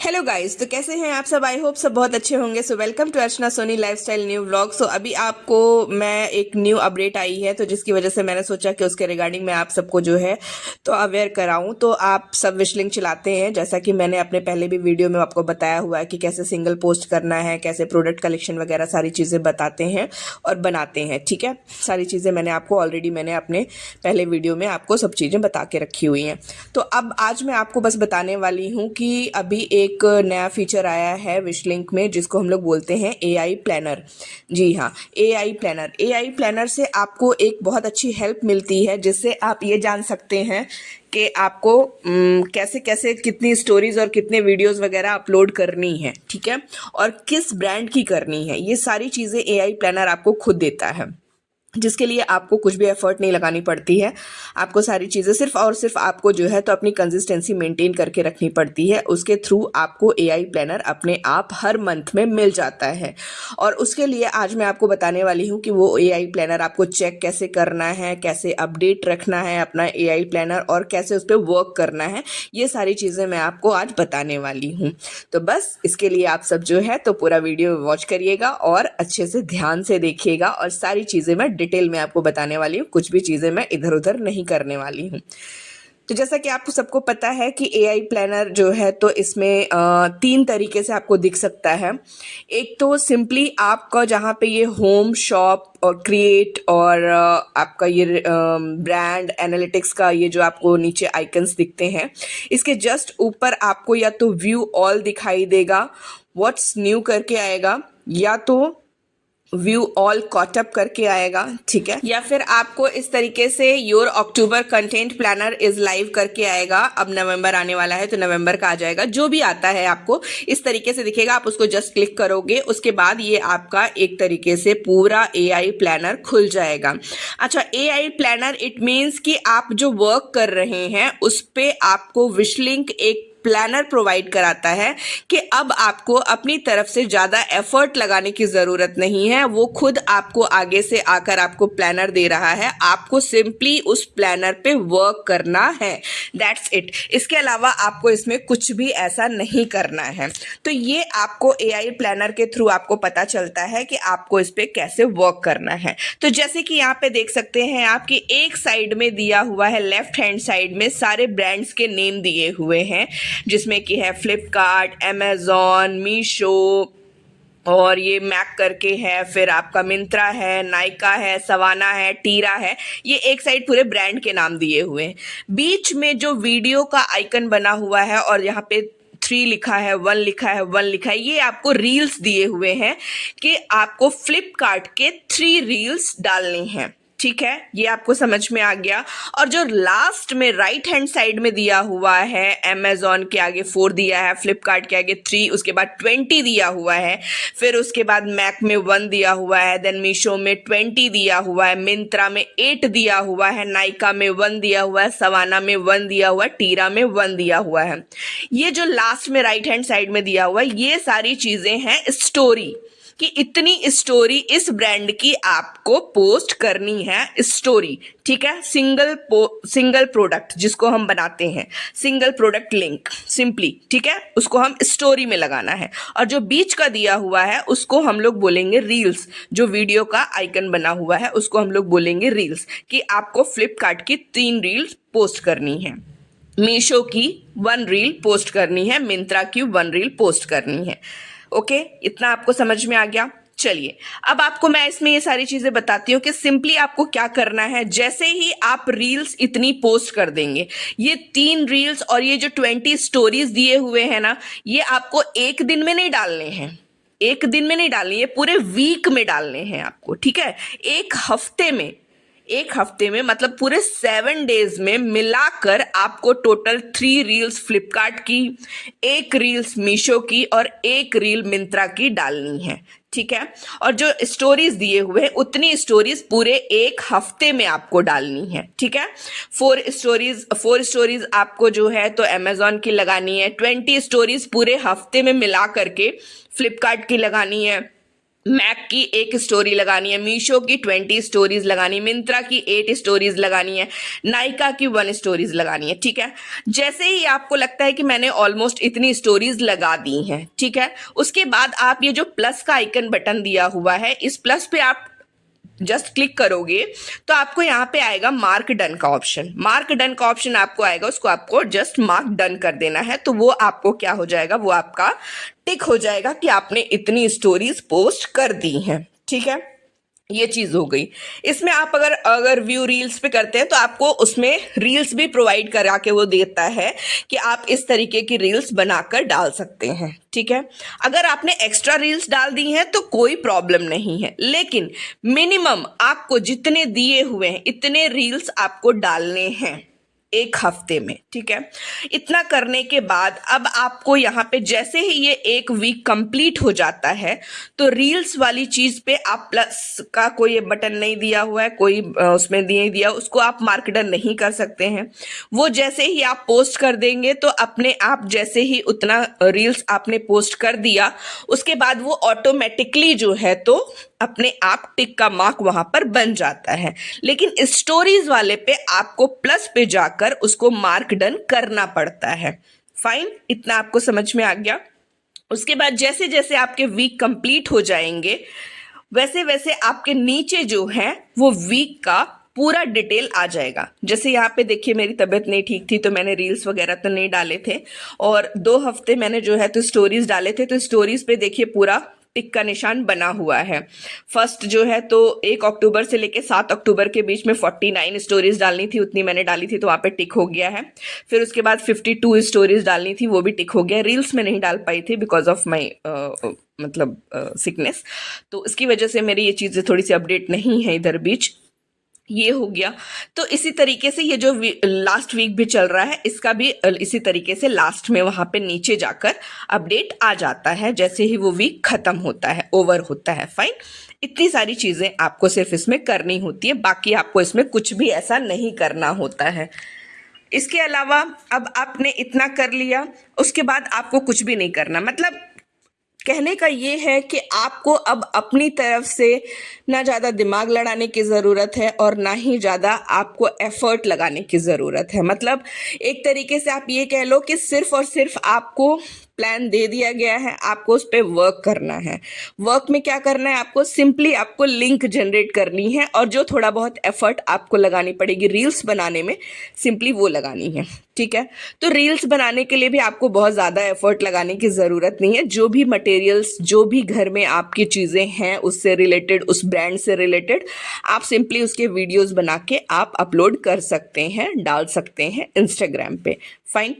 Hello guys, तो कैसे हैं आप सब। आई होप सब बहुत अच्छे होंगे। So welcome to Archana Soni lifestyle new vlog. So अभी आपको मैं एक न्यू अपडेट आई है, तो जिसकी वजह से मैंने सोचा कि उसके रिगार्डिंग मैं आप सबको जो है तो अवेयर कराऊं। तो आप सब विश लिंक चलाते हैं, जैसा कि मैंने अपने पहले भी वीडियो में आपको बताया हुआ है कि कैसे सिंगल पोस्ट करना है, कैसे प्रोडक्ट कलेक्शन वगैरह सारी चीज़ें बताते हैं और बनाते हैं। ठीक है, सारी चीज़ें मैंने आपको ऑलरेडी मैंने अपने पहले वीडियो में आपको सब चीज़ें बता के रखी हुई हैं। तो अब आज मैं आपको बस बताने वाली हूँ कि अभी एक नया फीचर आया है विश लिंक में, जिसको हम लोग बोलते हैं एआई प्लानर। जी हाँ, एआई प्लानर से आपको एक बहुत अच्छी हेल्प मिलती है, जिससे आप ये जान सकते हैं कि आपको कैसे कैसे कितनी स्टोरीज और कितने वीडियोस वगैरह अपलोड करनी है। ठीक है, और किस ब्रांड की करनी है, ये सारी चीज़ें एआई प्लानर आपको खुद देता है, जिसके लिए आपको कुछ भी एफर्ट नहीं लगानी पड़ती है। आपको सारी चीज़ें सिर्फ और सिर्फ आपको जो है तो अपनी कंसिस्टेंसी मेंटेन करके रखनी पड़ती है। उसके थ्रू आपको एआई प्लानर अपने आप हर मंथ में मिल जाता है। और उसके लिए आज मैं आपको बताने वाली हूँ कि वो एआई प्लानर आपको चेक कैसे करना है, कैसे अपडेट रखना है अपना एआई प्लानर, और कैसे उस पर वर्क करना है। ये सारी चीज़ें मैं आपको आज बताने वाली हूँ। तो बस इसके लिए आप सब जो है तो पूरा वीडियो वॉच करिएगा और अच्छे से ध्यान से देखिएगा, और सारी चीज़ें मैं डिटेल में आपको बताने वाली हूँ। कुछ भी चीज़ें मैं इधर उधर नहीं करने वाली हूँ। तो जैसा कि आपको सबको पता है कि एआई प्लानर जो है तो इसमें 3 तरीके से आपको दिख सकता है। एक तो सिंपली आपका जहाँ पे ये होम, शॉप और क्रिएट और आपका ये ब्रांड एनालिटिक्स का ये जो आपको नीचे आइकन्स दिखते हैं, इसके जस्ट ऊपर आपको या तो व्यू ऑल दिखाई देगा, व्हाट्स न्यू करके आएगा, या तो व्यू ऑल कॉट अप करके आएगा। ठीक है, या फिर आपको इस तरीके से your October content planner is live करके आएगा। अब नवंबर आने वाला है तो नवंबर का आ जाएगा। जो भी आता है आपको इस तरीके से दिखेगा, आप उसको जस्ट क्लिक करोगे, उसके बाद ये आपका एक तरीके से पूरा एआई प्लानर खुल जाएगा। अच्छा, एआई प्लानर इट मीन्स कि आप जो वर्क कर रहे हैं उस पे आपको विश लिंक एक प्लानर प्रोवाइड कराता है कि अब आपको अपनी तरफ से ज़्यादा एफर्ट लगाने की ज़रूरत नहीं है। वो खुद आपको आगे से आकर आपको प्लानर दे रहा है, आपको सिंपली उस प्लानर पे वर्क करना है, दैट्स इट। इसके अलावा आपको इसमें कुछ भी ऐसा नहीं करना है। तो ये आपको एआई प्लानर के थ्रू आपको पता चलता है कि आपको इस पे कैसे वर्क करना है। तो जैसे कि यहाँ पे देख सकते हैं आपकी एक साइड में दिया हुआ है, लेफ्ट हैंड साइड में सारे ब्रांड्स के नेम दिए हुए हैं, जिसमें कि है फ्लिपकार्ट, अमेजॉन, मीशो, और ये मैक करके है, फिर आपका मिंत्रा है, नायका है, सवाना है, टीरा है। ये एक साइड पूरे ब्रांड के नाम दिए हुए हैं। बीच में जो वीडियो का आइकन बना हुआ है और यहाँ पे 3 लिखा है, 1 लिखा है, 1 लिखा है, ये आपको रील्स दिए हुए हैं कि आपको फ्लिपकार्ट के 3 रील्स डालने हैं। ठीक है, ये आपको समझ में आ गया। और जो लास्ट में राइट हैंड साइड में दिया हुआ है, अमेजॉन के आगे 4 दिया है, फ्लिपकार्ट के आगे 3, उसके बाद 20 दिया हुआ है, फिर उसके बाद मैक में 1 दिया हुआ है, देन मीशो में 20 दिया हुआ है, मिंत्रा में 8 दिया हुआ है, नायका में 1 दिया हुआ है, सवाना में 1 दिया हुआ है, टीरा में 1 दिया हुआ है। ये जो लास्ट में राइट हैंड साइड में दिया हुआ है, ये सारी चीजें हैं स्टोरी, कि इतनी स्टोरी इस ब्रांड की आपको पोस्ट करनी है, स्टोरी। ठीक है, सिंगल प्रोडक्ट जिसको हम बनाते हैं, सिंगल प्रोडक्ट लिंक सिंपली, ठीक है, उसको हम स्टोरी में लगाना है। और जो बीच का दिया हुआ है उसको हम लोग बोलेंगे रील्स। जो वीडियो का आइकन बना हुआ है उसको हम लोग बोलेंगे रील्स, कि आपको फ्लिपकार्ट की 3 रील्स पोस्ट करनी है, मीशो की 1 रील पोस्ट करनी है, मिंत्रा की 1 रील पोस्ट करनी है। ओके, इतना आपको समझ में आ गया। चलिए, अब आपको मैं इसमें ये सारी चीजें बताती हूँ कि सिंपली आपको क्या करना है। जैसे ही आप रील्स इतनी पोस्ट कर देंगे, ये 3 रील्स और ये जो 20 स्टोरीज दिए हुए हैं ना, ये आपको एक दिन में नहीं डालने हैं, एक दिन में नहीं डालने, ये पूरे वीक में डालने हैं आपको। ठीक है, एक हफ्ते में मतलब पूरे 7 डेज में मिलाकर आपको टोटल 3 रील्स फ्लिपकार्ट की, 1 रील्स मीशो की और 1 रील मिंत्रा की डालनी है। ठीक है, और जो स्टोरीज दिए हुए हैं उतनी स्टोरीज पूरे एक हफ्ते में आपको डालनी है। ठीक है, 4 स्टोरीज आपको जो है तो अमेजॉन की लगानी है, 20 स्टोरीज पूरे हफ्ते में मिला करके फ्लिपकार्ट की लगानी है, मैक की 1 स्टोरी लगानी है, मीशो की 20 स्टोरीज लगानी है, मिंत्रा की 8 स्टोरीज लगानी है, नायका की 1 स्टोरीज लगानी है। ठीक है, जैसे ही आपको लगता है कि मैंने ऑलमोस्ट इतनी स्टोरीज लगा दी हैं, ठीक है, उसके बाद आप ये जो प्लस का आइकन बटन दिया हुआ है, इस प्लस पे आप जस्ट क्लिक करोगे तो आपको यहाँ पे आएगा मार्क डन का ऑप्शन। मार्क डन का ऑप्शन आपको आएगा, उसको आपको जस्ट मार्क डन कर देना है। तो वो आपको क्या हो जाएगा, वो आपका टिक हो जाएगा कि आपने इतनी स्टोरीज पोस्ट कर दी हैं। ठीक है, ये चीज हो गई। इसमें आप अगर अगर व्यू रील्स पे करते हैं तो आपको उसमें रील्स भी प्रोवाइड करा के वो देता है कि आप इस तरीके की रील्स बनाकर डाल सकते हैं। ठीक है, अगर आपने एक्स्ट्रा रील्स डाल दी हैं तो कोई प्रॉब्लम नहीं है, लेकिन मिनिमम आपको जितने दिए हुए हैं इतने रील्स आपको डालने हैं 1 हफ्ते में। ठीक है, इतना करने के बाद अब आपको यहाँ पे जैसे ही ये 1 वीक कंप्लीट हो जाता है तो रील्स वाली चीज पे आप प्लस का कोई बटन नहीं दिया हुआ है, कोई उसमें नहीं दिया, उसको आप मार्क डन नहीं कर सकते हैं। वो जैसे ही आप पोस्ट कर देंगे तो अपने आप जैसे ही उतना रील्स आपने पोस्ट कर दिया उसके बाद वो ऑटोमेटिकली जो है तो अपने आप टिक का मार्क वहां पर बन जाता है। लेकिन स्टोरीज वाले पे आपको प्लस पे जाकर उसको मार्क डन करना पड़ता है। फाइन, इतना आपको समझ में आ गया। उसके बाद जैसे जैसे आपके वीक कंप्लीट हो जाएंगे वैसे वैसे आपके नीचे जो है वो वीक का पूरा डिटेल आ जाएगा। जैसे यहाँ पे देखिए मेरी तबीयत नहीं ठीक थी तो मैंने रील्स वगैरह तो नहीं डाले थे, और 2 हफ्ते मैंने जो है तो स्टोरीज डाले थे, तो स्टोरीज पे देखिए पूरा टिक का निशान बना हुआ है। फर्स्ट जो है तो 1 अक्टूबर से लेके 7 अक्टूबर के बीच में 49 स्टोरीज डालनी थी, उतनी मैंने डाली थी तो वहाँ पे टिक हो गया है। फिर उसके बाद 52 स्टोरीज डालनी थी, वो भी टिक हो गया। रील्स में नहीं डाल पाई थी बिकॉज ऑफ माई मतलब सिकनेस, तो इसकी वजह से मेरी ये चीज़ें थोड़ी सी अपडेट नहीं है इधर बीच। ये हो गया। तो इसी तरीके से ये जो लास्ट वीक भी चल रहा है इसका भी इसी तरीके से लास्ट में वहां पे नीचे जाकर अपडेट आ जाता है जैसे ही वो वीक खत्म होता है, ओवर होता है। फाइन, इतनी सारी चीजें आपको सिर्फ इसमें करनी होती है, बाकी आपको इसमें कुछ भी ऐसा नहीं करना होता है। इसके अलावा अब आपने इतना कर लिया, उसके बाद आपको कुछ भी नहीं करना। मतलब कहने का ये है कि आपको अब अपनी तरफ से ना ज़्यादा दिमाग लड़ाने की ज़रूरत है और ना ही ज़्यादा आपको एफर्ट लगाने की ज़रूरत है। मतलब एक तरीके से आप ये कह लो कि सिर्फ और सिर्फ आपको प्लान दे दिया गया है, आपको उस पर वर्क करना है। वर्क में क्या करना है, आपको सिंपली आपको लिंक जनरेट करनी है और जो थोड़ा बहुत एफर्ट आपको लगानी पड़ेगी रील्स बनाने में, सिंपली वो लगानी है। ठीक है, तो रील्स बनाने के लिए भी आपको बहुत ज़्यादा एफर्ट लगाने की ज़रूरत नहीं है। जो भी मटेरियल्स, जो भी घर में आपकी चीज़ें हैं उससे रिलेटेड, उस ब्रांड से रिलेटेड, आप सिंपली उसके वीडियोस बना के आप अपलोड कर सकते हैं, डाल सकते हैं इंस्टाग्राम पे। फाइन,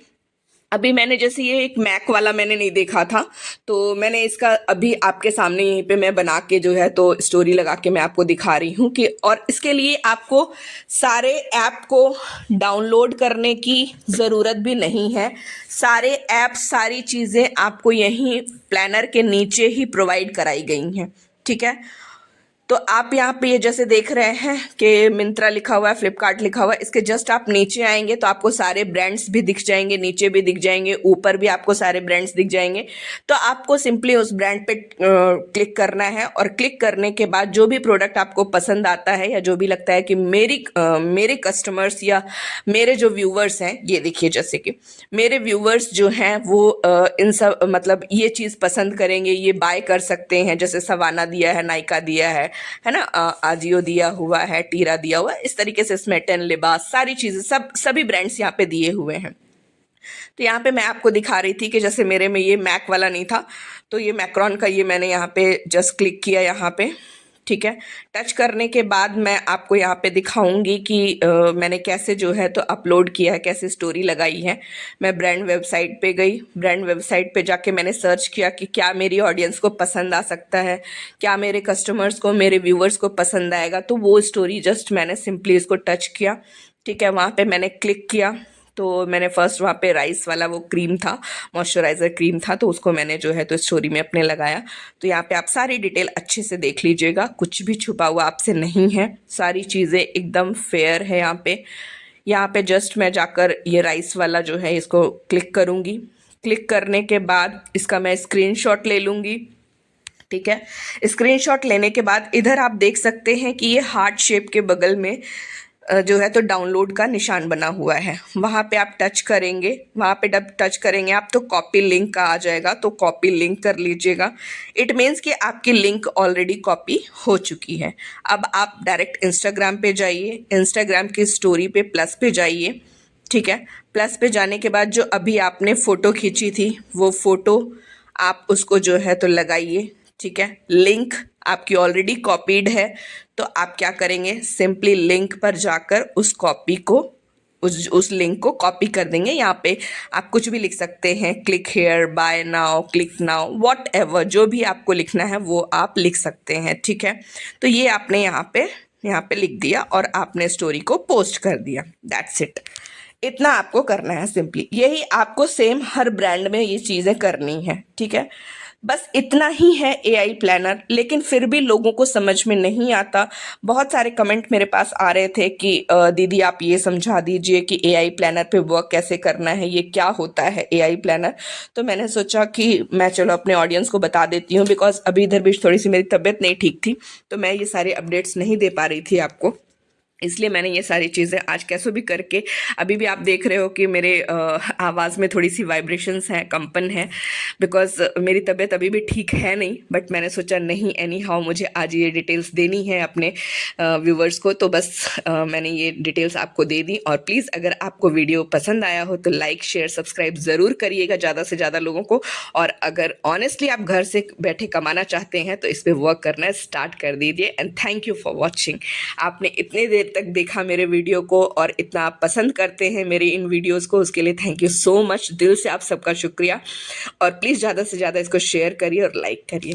अभी मैंने जैसे ये एक मैक वाला मैंने नहीं देखा था तो मैंने इसका अभी आपके सामने यहीं पे मैं बना के जो है तो स्टोरी लगा के मैं आपको दिखा रही हूँ कि, और इसके लिए आपको सारे ऐप को डाउनलोड करने की ज़रूरत भी नहीं है। सारे ऐप, सारी चीज़ें आपको यहीं प्लानर के नीचे ही प्रोवाइड कराई गई हैं। ठीक है, तो आप यहाँ पे ये जैसे देख रहे हैं कि मिंत्रा लिखा हुआ है, फ्लिपकार्ट लिखा हुआ है, इसके जस्ट आप नीचे आएंगे तो आपको सारे ब्रांड्स भी दिख जाएंगे, नीचे भी दिख जाएंगे, ऊपर भी आपको सारे ब्रांड्स दिख जाएंगे। तो आपको सिंपली उस ब्रांड पे क्लिक करना है और क्लिक करने के बाद जो भी प्रोडक्ट आपको पसंद आता है या जो भी लगता है कि मेरे कस्टमर्स या मेरे जो व्यूवर्स हैं, ये देखिए जैसे कि मेरे व्यूवर्स जो हैं वो इन सब मतलब ये चीज़ पसंद करेंगे, ये बाय कर सकते हैं। जैसे सवाना दिया है, नायका दिया है ना, आजियो दिया हुआ है, टीरा दिया हुआ है, इस तरीके से स्मेटन, लिबास, सारी चीज़ें, सभी ब्रांड्स यहाँ पे दिए हुए हैं। तो यहाँ पे मैं आपको दिखा रही थी कि जैसे मेरे में ये मैक वाला नहीं था तो ये मैक्रॉन का ये मैंने यहाँ पे जस्ट क्लिक किया यहाँ पे। ठीक है, टच करने के बाद मैं आपको यहाँ पे दिखाऊंगी कि मैंने कैसे जो है तो अपलोड किया है, कैसे स्टोरी लगाई है। मैं ब्रांड वेबसाइट पे गई, ब्रांड वेबसाइट पे जाके मैंने सर्च किया कि क्या मेरी ऑडियंस को पसंद आ सकता है, क्या मेरे कस्टमर्स को, मेरे व्यूवर्स को पसंद आएगा। तो वो स्टोरी जस्ट मैंने सिंपली इसको टच किया। ठीक है, वहाँ पे मैंने क्लिक किया तो मैंने फर्स्ट वहाँ पे राइस वाला वो क्रीम था, मॉइस्चराइज़र क्रीम था, तो उसको मैंने जो है तो स्टोरी में अपने लगाया। तो यहाँ पे आप सारी डिटेल अच्छे से देख लीजिएगा, कुछ भी छुपा हुआ आपसे नहीं है, सारी चीज़ें एकदम फेयर है। यहाँ पे जस्ट मैं जाकर ये राइस वाला जो है इसको क्लिक करूँगी। क्लिक करने के बाद इसका मैं स्क्रीनशॉट ले लूँगी। ठीक है। स्क्रीनशॉट लेने के बाद इधर आप देख सकते हैं कि ये हार्ट शेप के बगल में जो है तो डाउनलोड का निशान बना हुआ है, वहाँ पे आप टच करेंगे। वहाँ पे जब टच करेंगे आप तो कॉपी लिंक का आ जाएगा, तो कॉपी लिंक कर लीजिएगा। इट मीन्स कि आपकी लिंक ऑलरेडी कॉपी हो चुकी है। अब आप डायरेक्ट इंस्टाग्राम पे जाइए, इंस्टाग्राम की स्टोरी पे प्लस पे जाइए, ठीक है। प्लस पे जाने के बाद जो अभी आपने फ़ोटो खींची थी वो फ़ोटो आप उसको जो है तो लगाइए, ठीक है। लिंक आपकी ऑलरेडी कॉपीड है, तो आप क्या करेंगे, सिंपली लिंक पर जाकर उस कॉपी को उस लिंक को कॉपी कर देंगे। यहाँ पे आप कुछ भी लिख सकते हैं, click here, buy now, click now, whatever, जो भी आपको लिखना है वो आप लिख सकते हैं, ठीक है। तो ये आपने यहाँ पे लिख दिया और आपने स्टोरी को पोस्ट कर दिया, दैट्स इट। इतना आपको करना है सिंपली, यही आपको सेम हर ब्रांड में ये चीज़ें करनी है, ठीक है। बस इतना ही है एआई प्लानर, लेकिन फिर भी लोगों को समझ में नहीं आता। बहुत सारे कमेंट मेरे पास आ रहे थे कि दीदी आप ये समझा दीजिए कि एआई प्लानर पे वर्क कैसे करना है, ये क्या होता है एआई प्लानर। तो मैंने सोचा कि मैं चलो अपने ऑडियंस को बता देती हूँ, बिकॉज अभी इधर भी थोड़ी सी मेरी तबीयत नहीं ठीक थी, तो मैं ये सारे अपडेट्स नहीं दे पा रही थी आपको, इसलिए मैंने ये सारी चीज़ें आज कैसे भी करके, अभी भी आप देख रहे हो कि मेरे आवाज़ में थोड़ी सी वाइब्रेशंस हैं, कंपन है, बिकॉज़ मेरी तबीयत अभी भी ठीक है नहीं। बट मैंने सोचा नहीं, एनी हाउ मुझे आज ये डिटेल्स देनी है अपने व्यूवर्स को, तो बस मैंने ये डिटेल्स आपको दे दी। और प्लीज़ अगर आपको वीडियो पसंद आया हो तो लाइक शेयर सब्सक्राइब ज़रूर करिएगा ज़्यादा से ज़्यादा लोगों को। और अगर ऑनेस्टली आप घर से बैठे कमाना चाहते हैं तो इस पर वर्क करना स्टार्ट कर दीजिए। And thank you for watching. आपने इतने देर तक देखा मेरे वीडियो को और इतना आप पसंद करते हैं मेरे इन वीडियोस को, उसके लिए थैंक यू सो मच, दिल से आप सबका शुक्रिया। और प्लीज़ ज़्यादा से ज़्यादा इसको शेयर करिए और लाइक करिए।